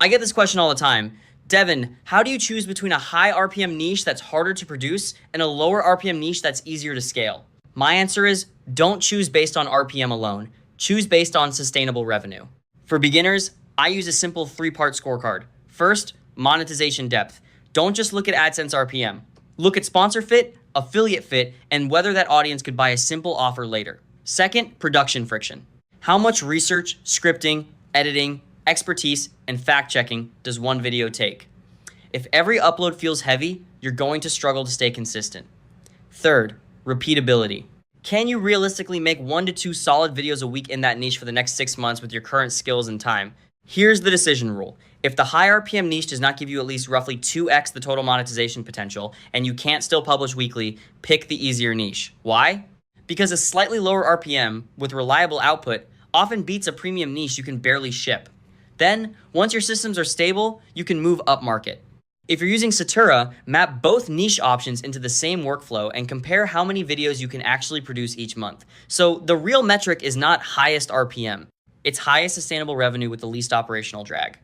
I get this question all the time. Devin, how do you choose between a high RPM niche that's harder to produce and a lower RPM niche that's easier to scale? My answer is don't choose based on RPM alone. Choose based on sustainable revenue. For beginners, I use a simple 3-part scorecard. First, monetization depth. Don't just look at AdSense RPM. Look at sponsor fit, affiliate fit, and whether that audience could buy a simple offer later. Second, production friction. How much research, scripting, editing, expertise, and fact-checking does one video take? If every upload feels heavy, you're going to struggle to stay consistent. Third, repeatability. Can you realistically make 1 to 2 solid videos a week in that niche for the next 6 months with your current skills and time? Here's the decision rule. If the high RPM niche does not give you at least roughly 2x the total monetization potential and you can't still publish weekly, pick the easier niche. Why? Because a slightly lower RPM with reliable output often beats a premium niche you can barely ship. Then, once your systems are stable, you can move up market. If you're using Satura, map both niche options into the same workflow and compare how many videos you can actually produce each month. So the real metric is not highest RPM. It's highest sustainable revenue with the least operational drag.